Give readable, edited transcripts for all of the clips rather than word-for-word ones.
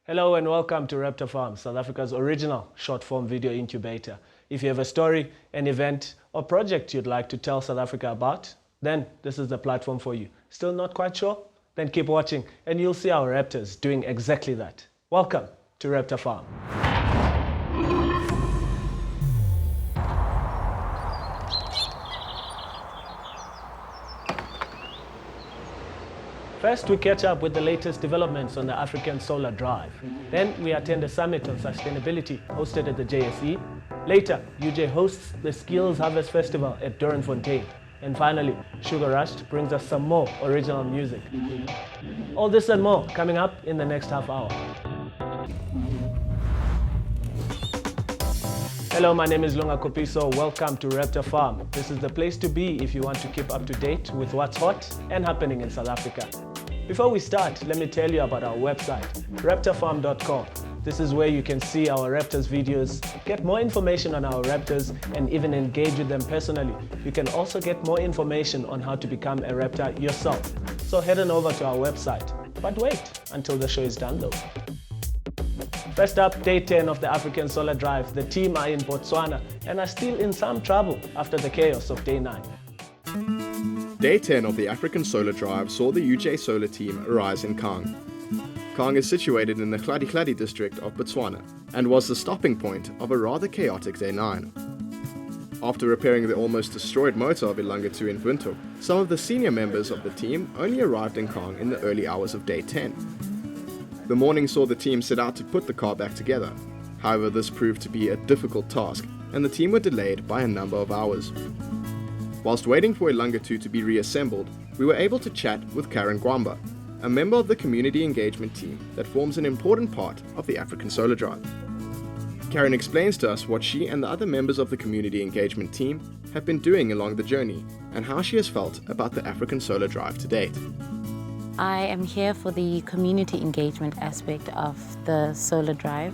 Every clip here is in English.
Hello and welcome to Raptor Farm, South Africa's original short-form video incubator. If you have a story, an event, or project you'd like to tell South Africa about, then this is the platform for you. Still not quite sure? Then keep watching and you'll see our Raptors doing exactly that. Welcome to Raptor Farm. First, we catch up with the latest developments on the African Solar Drive. Then, we attend a summit on sustainability hosted at the JSE. Later, UJ hosts the Skills Harvest Festival at Doornfontein. And finally, Sugar Rush brings us some more original music. All this and more coming up in the next half hour. Hello, my name is Lunga Kopiso. Welcome to Raptor Farm. This is the place to be if you want to keep up to date with what's hot and happening in South Africa. Before we start, let me tell you about our website, raptorfarm.com. This is where you can see our Raptors videos, get more information on our Raptors, and even engage with them personally. You can also get more information on how to become a Raptor yourself. So head on over to our website. But wait until the show is done though. First up, day 10 of the African Solar Drive. The team are in Botswana and are still in some trouble after the chaos of day 9. Day 10 of the African Solar Drive saw the UJ Solar team arrive in Kang. Kang is situated in the Kladi district of Botswana and was the stopping point of a rather chaotic day 9. After repairing the almost destroyed motor of Ilanga 2 in Windhoek, some of the senior members of the team only arrived in Kang in the early hours of day 10. The morning saw the team set out to put the car back together. However, this proved to be a difficult task and the team were delayed by a number of hours. Whilst waiting for Ilanga 2 to be reassembled, we were able to chat with Karen Gwamba, a member of the community engagement team that forms an important part of the African Solar Drive. Karen explains to us what she and the other members of the community engagement team have been doing along the journey and how she has felt about the African Solar Drive to date. I am here for the community engagement aspect of the Solar Drive.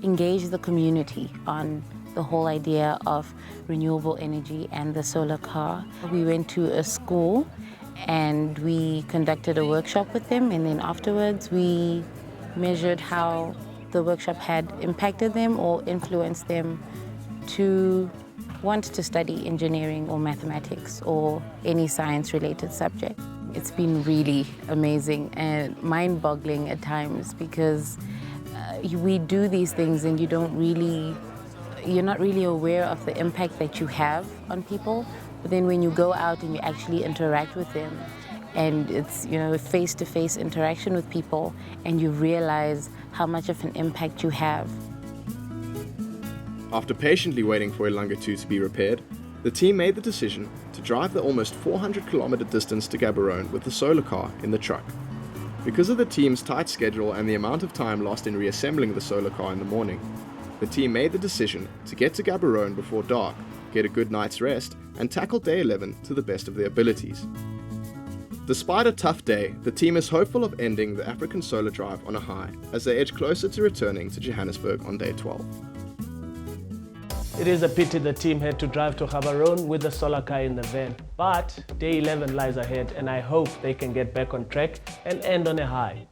Engage the community on the whole idea of renewable energy and the solar car. We went to a school and we conducted a workshop with them, and then afterwards we measured how the workshop had impacted them or influenced them to want to study engineering or mathematics or any science-related subject. It's been really amazing and mind-boggling at times because we do these things and you're not really aware of the impact that you have on people. But then when you go out and you actually interact with them, and it's face-to-face interaction with people, and you realize how much of an impact you have. After patiently waiting for Ilanga 2 to be repaired, the team made the decision to drive the almost 400-kilometer distance to Gaborone with the solar car in the truck. Because of the team's tight schedule and the amount of time lost in reassembling the solar car in the morning, the team made the decision to get to Gaborone before dark, get a good night's rest, and tackle day 11 to the best of their abilities. Despite a tough day, the team is hopeful of ending the African Solar Drive on a high as they edge closer to returning to Johannesburg on day 12. It is a pity the team had to drive to Gaborone with the solar car in the van, but day 11 lies ahead and I hope they can get back on track and end on a high.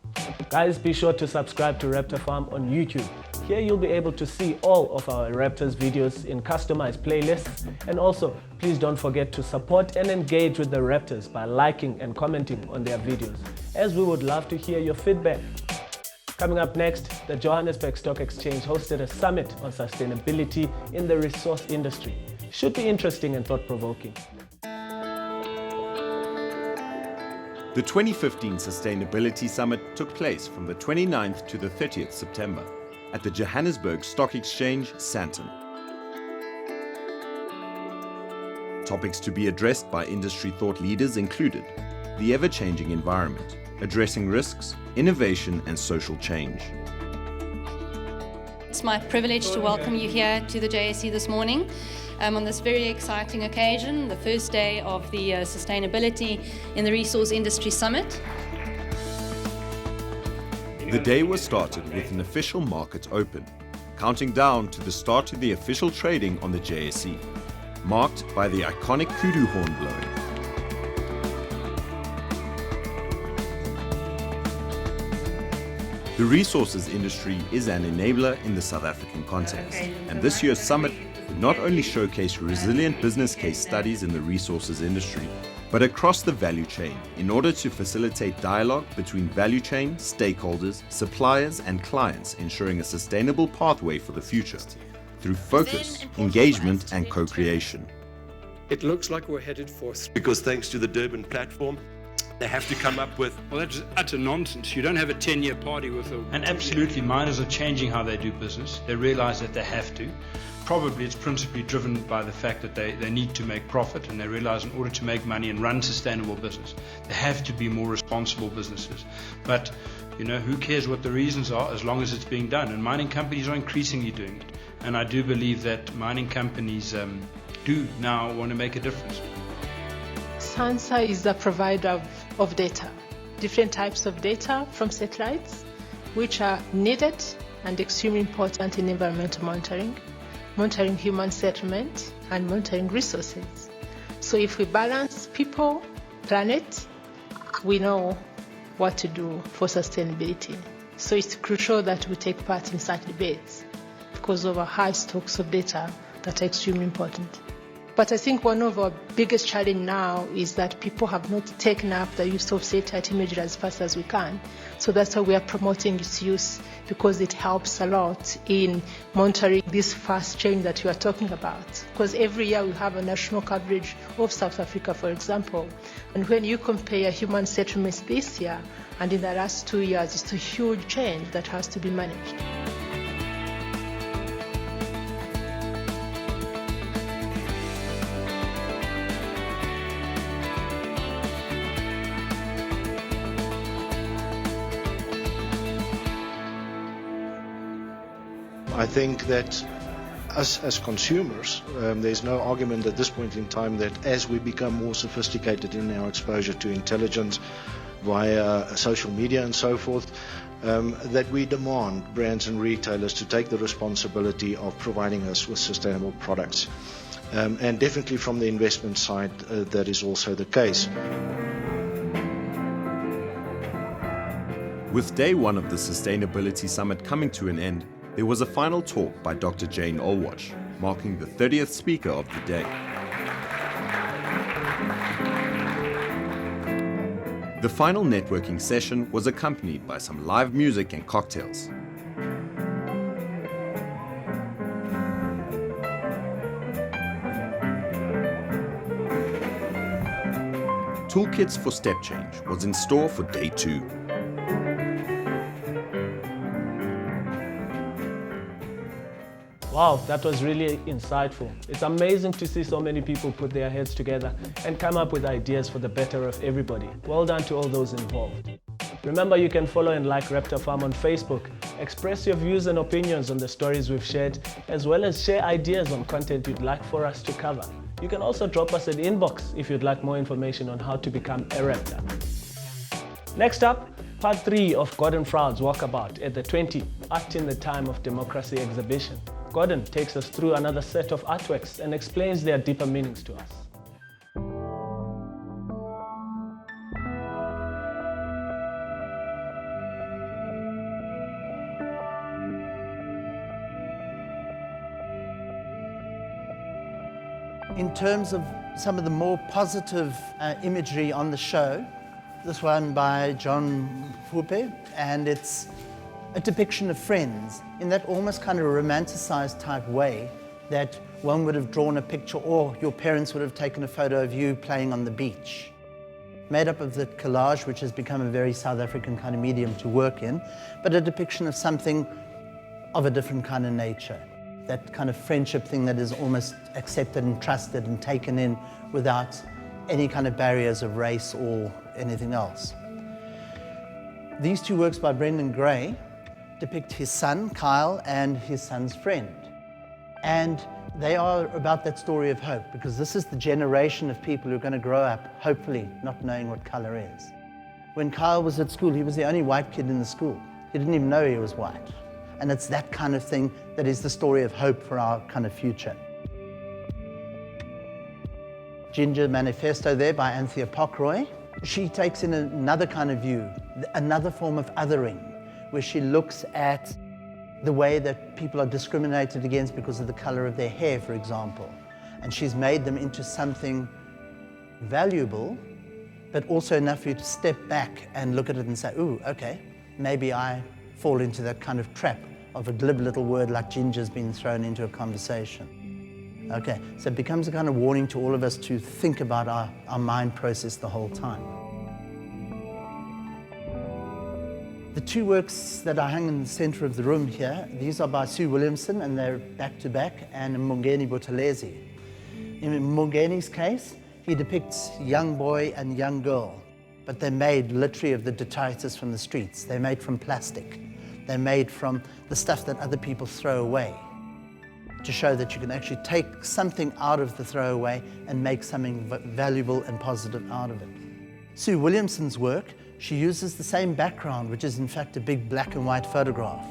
Guys, be sure to subscribe to Raptor Farm on YouTube. Here you'll be able to see all of our Raptors videos in customized playlists, and also please don't forget to support and engage with the Raptors by liking and commenting on their videos, as we would love to hear your feedback. Coming up next, the Johannesburg Stock Exchange hosted a summit on sustainability in the resource industry. Should be interesting and thought-provoking. The 2015 Sustainability Summit took place from the 29th to the 30th September at the Johannesburg Stock Exchange, Sandton. Topics to be addressed by industry thought leaders included the ever-changing environment, addressing risks, innovation and social change. It's my privilege to welcome you here to the JSE this morning on this very exciting occasion, the first day of the Sustainability in the Resource Industry Summit. The day was started with an official market open, counting down to the start of the official trading on the JSE, marked by the iconic kudu horn blowing. The resources industry is an enabler in the South African context, and this year's summit would not only showcase resilient business case studies in the resources industry, but across the value chain in order to facilitate dialogue between value chain, stakeholders, suppliers and clients, ensuring a sustainable pathway for the future through focus, engagement and co-creation. It looks like we're headed for, because thanks to the Durban platform, they have to come up with... Well, that's utter nonsense. You don't have a 10-year party with a... And absolutely, miners are changing how they do business. They realize that they have to. Probably it's principally driven by the fact that they need to make profit, and they realize in order to make money and run sustainable business, they have to be more responsible businesses. But, you know, who cares what the reasons are as long as it's being done? And mining companies are increasingly doing it. And I do believe that mining companies do now want to make a difference. SANSA is the provider of data, different types of data from satellites, which are needed and extremely important in environmental monitoring human settlement, and monitoring resources. So if we balance people, planet, we know what to do for sustainability. So it's crucial that we take part in such debates because of our high stocks of data that are extremely important. But I think one of our biggest challenge now is that people have not taken up the use of satellite imagery as fast as we can. So that's why we are promoting its use, because it helps a lot in monitoring this fast change that you are talking about. Because every year we have a national coverage of South Africa, for example. And when you compare human settlements this year and in the last 2 years, it's a huge change that has to be managed. I think that us as consumers, there's no argument at this point in time that as we become more sophisticated in our exposure to intelligence via social media and so forth, that we demand brands and retailers to take the responsibility of providing us with sustainable products. And definitely from the investment side, that is also the case. With day one of the Sustainability Summit coming to an end, there was a final talk by Dr. Jane Olwatch, marking the 30th speaker of the day. The final networking session was accompanied by some live music and cocktails. Toolkits for Step Change was in store for day two. Wow, that was really insightful. It's amazing to see so many people put their heads together and come up with ideas for the better of everybody. Well done to all those involved. Remember, you can follow and like Raptor Farm on Facebook, express your views and opinions on the stories we've shared, as well as share ideas on content you'd like for us to cover. You can also drop us an inbox if you'd like more information on how to become a Raptor. Next up, part 3 of Gordon Froude's walkabout at the 20 Art in the Time of Democracy exhibition. Gordon takes us through another set of artworks and explains their deeper meanings to us. In terms of some of the more positive imagery on the show, this one by John Fupe, and it's a depiction of friends in that almost kind of romanticized type way that one would have drawn a picture, or your parents would have taken a photo of you playing on the beach. Made up of the collage, which has become a very South African kind of medium to work in, but a depiction of something of a different kind of nature. That kind of friendship thing that is almost accepted and trusted and taken in without any kind of barriers of race or anything else. These two works by Brendan Gray depict his son, Kyle, and his son's friend. And they are about that story of hope, because this is the generation of people who are going to grow up, hopefully, not knowing what color is. When Kyle was at school, he was the only white kid in the school. He didn't even know he was white. And it's that kind of thing that is the story of hope for our kind of future. Ginger Manifesto there by Anthea Pockroy. She takes in another kind of view, another form of othering, where she looks at the way that people are discriminated against because of the color of their hair, for example. And she's made them into something valuable, but also enough for you to step back and look at it and say, ooh, okay, maybe I fall into that kind of trap of a glib little word like ginger's been thrown into a conversation. Okay, so it becomes a kind of warning to all of us to think about our mind process the whole time. The two works that are hung in the center of the room here, these are by Sue Williamson, and they're back to back, and Mungeni Buthelezi. In Mungeni's case, he depicts young boy and young girl, but they're made literally of the detritus from the streets. They're made from plastic. They're made from the stuff that other people throw away, to show that you can actually take something out of the throwaway and make something valuable and positive out of it. Sue Williamson's work, she uses the same background, which is in fact a big black and white photograph.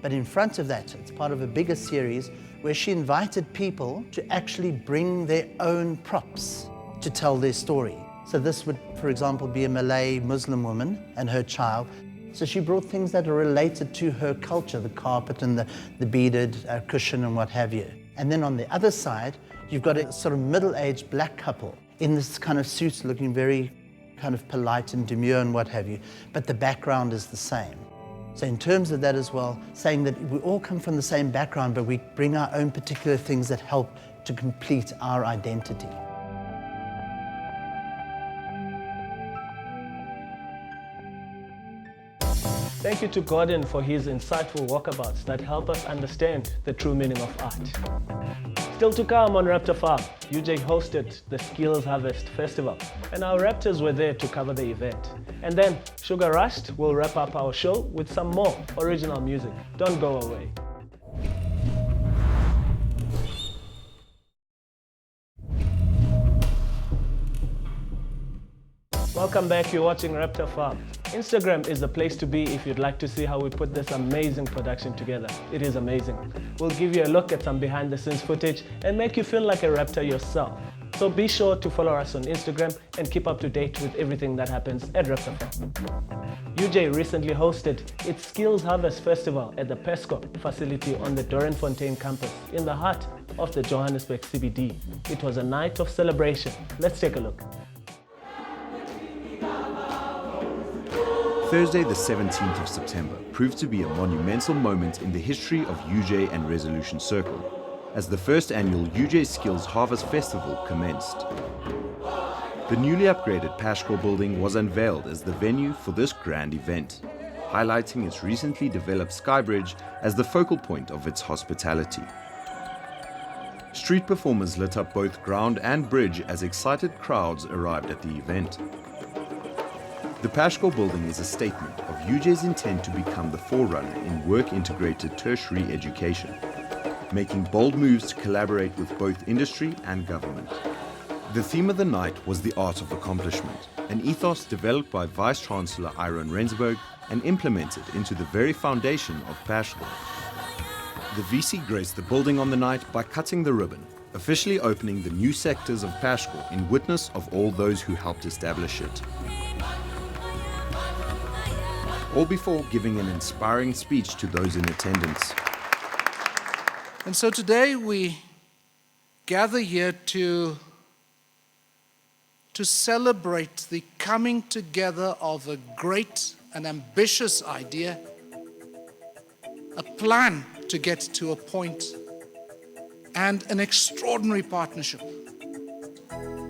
But in front of that, it's part of a bigger series where she invited people to actually bring their own props to tell their story. So this would, for example, be a Malay Muslim woman and her child. So she brought things that are related to her culture, the carpet and the beaded cushion and what have you. And then on the other side, you've got a sort of middle-aged black couple in this kind of suit looking very kind of polite and demure and what have you, but the background is the same. So in terms of that as well, saying that we all come from the same background, but we bring our own particular things that help to complete our identity. Thank you to Gordon for his insightful walkabouts that help us understand the true meaning of art. Still to come on Raptor Farm, UJ hosted the Skills Harvest Festival, and our Raptors were there to cover the event. And then Sugar Rushed will wrap up our show with some more original music. Don't go away. Welcome back, you're watching Raptor Farm. Instagram is the place to be if you'd like to see how we put this amazing production together. It is amazing. We'll give you a look at some behind the scenes footage and make you feel like a Raptor yourself. So be sure to follow us on Instagram and keep up to date with everything that happens at Raptor Farm. UJ recently hosted its Skills Harvest Festival at the PESCO facility on the Dorenfontein campus in the heart of the Johannesburg CBD. It was a night of celebration. Let's take a look. Thursday the 17th of September proved to be a monumental moment in the history of UJ and Resolution Circle, as the first annual UJ Skills Harvest Festival commenced. The newly upgraded Pashkor building was unveiled as the venue for this grand event, highlighting its recently developed skybridge as the focal point of its hospitality. Street performers lit up both ground and bridge as excited crowds arrived at the event. The Pashkor building is a statement of UJ's intent to become the forerunner in work-integrated tertiary education, making bold moves to collaborate with both industry and government. The theme of the night was the art of accomplishment, an ethos developed by Vice-Chancellor Iron Rensburg and implemented into the very foundation of Pashkor. The VC graced the building on the night by cutting the ribbon, officially opening the new sectors of Pashkor in witness of all those who helped establish it. All before giving an inspiring speech to those in attendance. And so today we gather here to celebrate the coming together of a great and ambitious idea, a plan to get to a point, and an extraordinary partnership.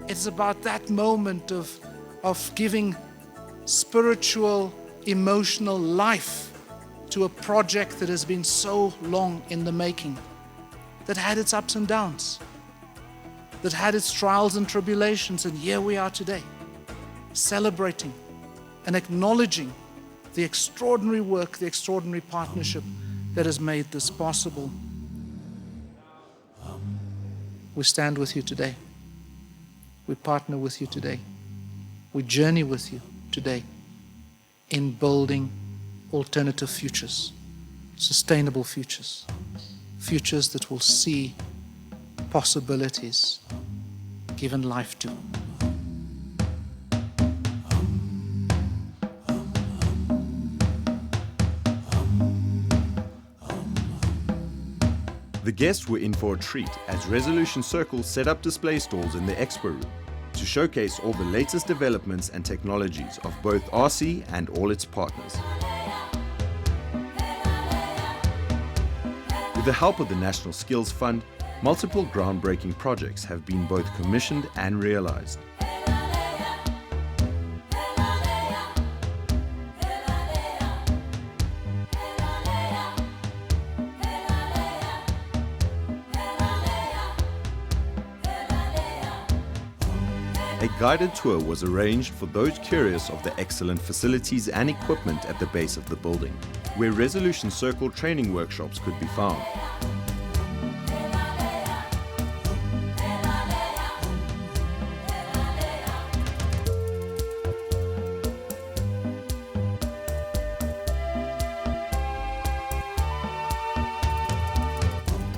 It's about that moment of giving spiritual, emotional life to a project that has been so long in the making, that had its ups and downs, that had its trials and tribulations, and here we are today, celebrating and acknowledging the extraordinary work, the extraordinary partnership that has made this possible. We stand with you today. We partner with you today. We journey with you today in building alternative futures, sustainable futures, futures that will see possibilities given life to. The guests were in for a treat as Resolution Circle set up display stalls in the expo room to showcase all the latest developments and technologies of both RC and all its partners. With the help of the National Skills Fund, multiple groundbreaking projects have been both commissioned and realized. A guided tour was arranged for those curious of the excellent facilities and equipment at the base of the building, where Resolution Circle training workshops could be found.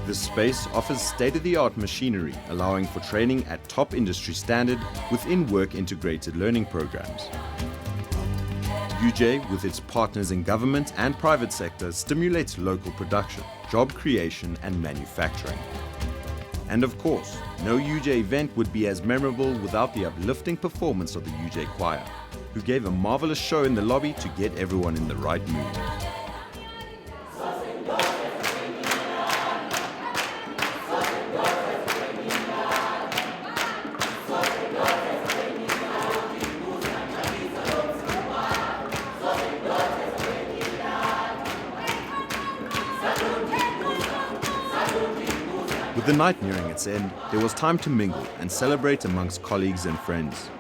This space offers state-of-the-art machinery, allowing for training at top industry standard within work-integrated learning programs. UJ, with its partners in government and private sector, stimulates local production, job creation and manufacturing. And of course, no UJ event would be as memorable without the uplifting performance of the UJ Choir, who gave a marvelous show in the lobby to get everyone in the right mood. With the night nearing its end, there was time to mingle and celebrate amongst colleagues and friends,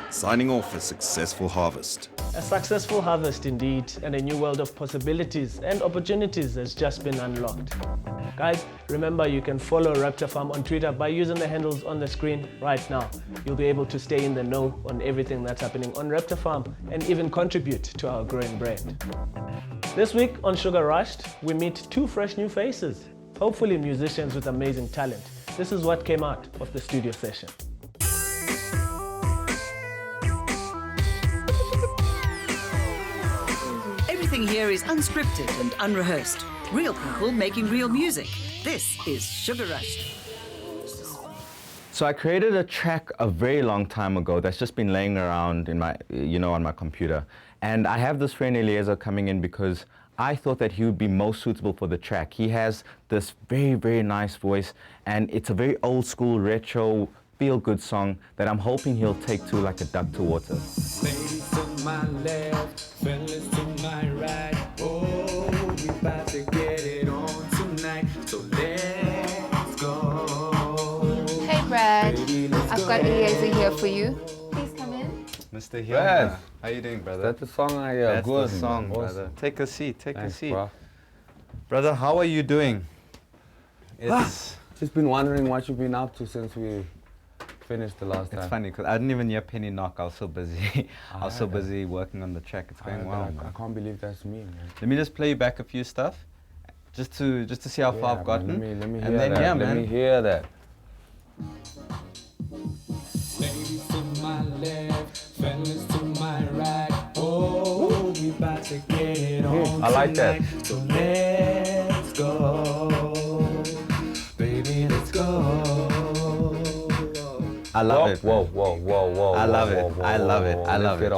signing off a successful harvest. A successful harvest indeed, and a new world of possibilities and opportunities has just been unlocked. Guys, remember you can follow Raptor Farm on Twitter by using the handles on the screen right now. You'll be able to stay in the know on everything that's happening on Raptor Farm and even contribute to our growing brand. This week on Sugar Rushed, we meet two fresh new faces. Hopefully musicians with amazing talent. This is what came out of the studio session. Everything here is unscripted and unrehearsed. Real people making real music. This is Sugar Rushed. So I created a track a very long time ago that's just been laying around in my, on my computer. And I have this friend Eliezer coming in because I thought that he would be most suitable for the track. He has this very, very nice voice, and it's a very old school, retro, feel-good song that I'm hoping he'll take to like a duck to water. Ladies to my left, fellas to my right. Oh, we about to get it on tonight, so let's go. Hey Brad, I've got Eliezer here for you. Please come in. Mr. Hill, how you doing, brother? That's the song I That's good, the song, man. brother. Take a seat, take Thanks, a seat. Bro. Brother, how are you doing? It's just been wondering what you've been up to since we finished the last time. It's funny because I didn't even hear Penny knock. I was so busy. I was so busy working on the track. It's going well. I can't believe that's me, man. Let me just play you back a few stuff, just to see how far I've gotten. Let me hear that. Let me hear that. Ladies to my left, fellas to my right. Oh, we about to get it on I like that. tonight, so let's go. Baby, let's go. I love it. Whoa, whoa, whoa, whoa. I love it. Whoa, I love it. whoa, I love it.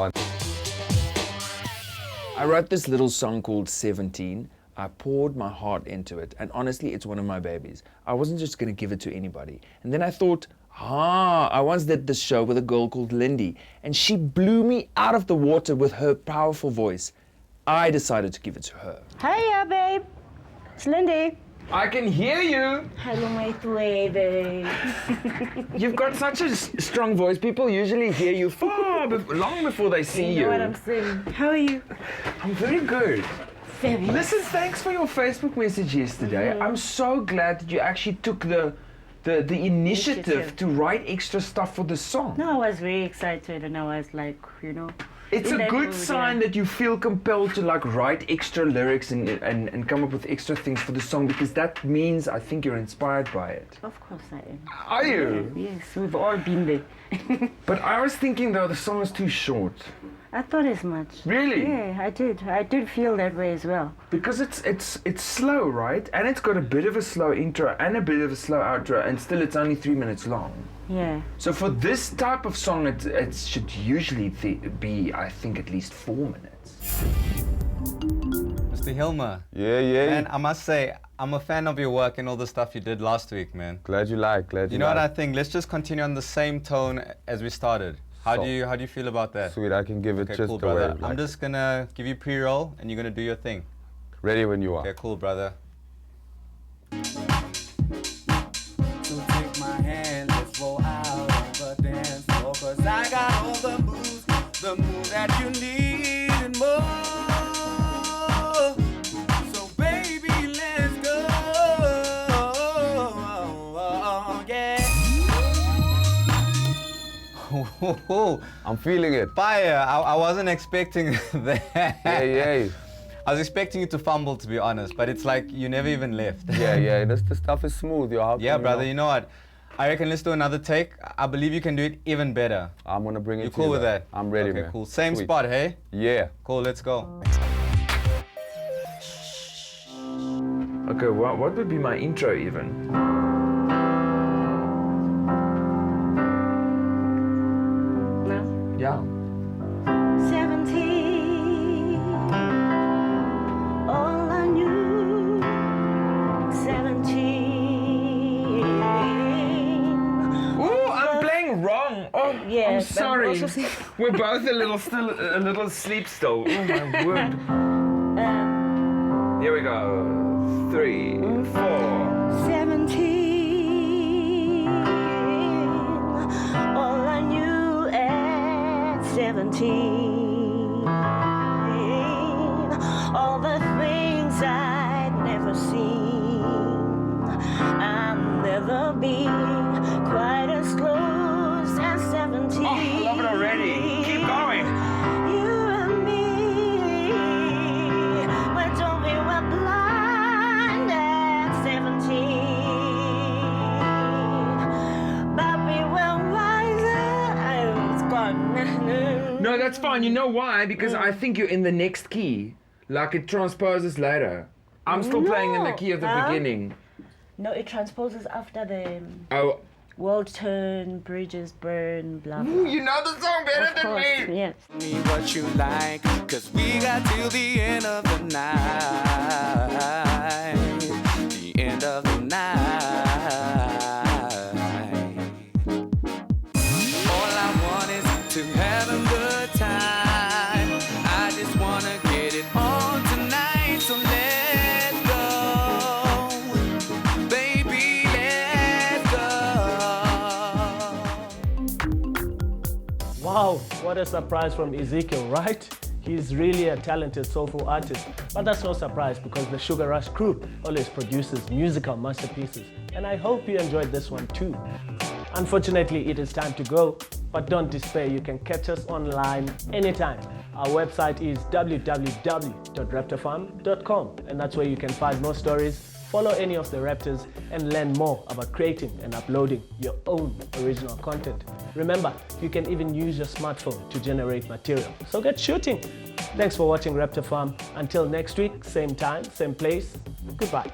I wrote this little song called 17. I poured my heart into it, and honestly, it's one of my babies. I wasn't just gonna give it to anybody. And then I thought, I once did this show with a girl called Lindy, and she blew me out of the water with her powerful voice. I decided to give it to her. Hiya, babe. It's Lindy. I can hear you. Hello, my baby. You've got such a strong voice. People usually hear you long before they see you. You know what I'm saying? How are you? I'm very good. Fabulous. Listen, thanks for your Facebook message yesterday. I'm so glad that you actually took the initiative to write extra stuff for the song. No, I was very excited, and I was like, It's a good sign that you feel compelled to like write extra lyrics and come up with extra things for the song, because that means I think you're inspired by it. Of course I am. Are you? Yes, we've all been there. But I was thinking though, the song is too short. I thought as much. Really? Yeah, I did. I did feel that way as well. Because it's slow, right? And it's got a bit of a slow intro and a bit of a slow outro, and still it's only 3 minutes long. Yeah. So for this type of song, it should usually be, I think, at least 4 minutes. Mr. Hilmer. Yeah. Man, I must say, I'm a fan of your work and all the stuff you did last week, man. Glad you like. You know what I think? Let's just continue on the same tone as we started. How do you feel about that? Sweet, I can give it just cool, the way. brother. I'm just gonna give you pre-roll and you're gonna do your thing. Ready when you are. Okay, cool, brother. So take my hand, let's roll out on the dance floor, 'cause I got all the moves that you need and more. So baby, let's go, yeah. I'm feeling it. Fire! I wasn't expecting that. Yeah. I was expecting you to fumble, to be honest, but it's like you never even left. Yeah. The stuff is smooth. Yeah, brother. You know what? I reckon let's do another take. I believe you can do it even better. I'm gonna bring it. You cool with that? I'm ready, okay, man. Cool. Same Sweet. spot, hey? Yeah. Cool. Let's go. Okay, what would be my intro even? No? Yeah. 17. All I knew. 17. Ooh, I'm playing wrong. Oh, Yeah, I'm but sorry. also- We're both a little asleep still. Oh my word. Here we go. 3, 4. 17. All I knew at 17. All the things I'd never seen. I'll never be quite as close as 17. Oh, I love it already. Keep going. You and me, but don't we were blind at 17. But we were wiser. It's gone. No, that's fine. You know why? Because I think you're in the next key. Like it transposes later. I'm still playing in the key of the beginning. No, it transposes after the Oh. world turn, bridges burn, blah blah. Ooh, you know the song better Of than course, me. yes. Me what you like, 'cause we got till the end of the night. The end of the night. All I want is to have a good time. I just wanna get it on tonight, so let's go. Baby, let's go. Wow, what a surprise from Ezekiel, right? He's really a talented soulful artist, but that's no surprise because the Sugar Rush crew always produces musical masterpieces, and I hope you enjoyed this one too. Unfortunately, it is time to go, but don't despair, you can catch us online anytime. Our website is www.raptorfarm.com, and that's where you can find more stories, follow any of the Raptors, and learn more about creating and uploading your own original content. Remember, you can even use your smartphone to generate material, so get shooting. Thanks for watching Raptor Farm. Until next week, same time, same place, goodbye.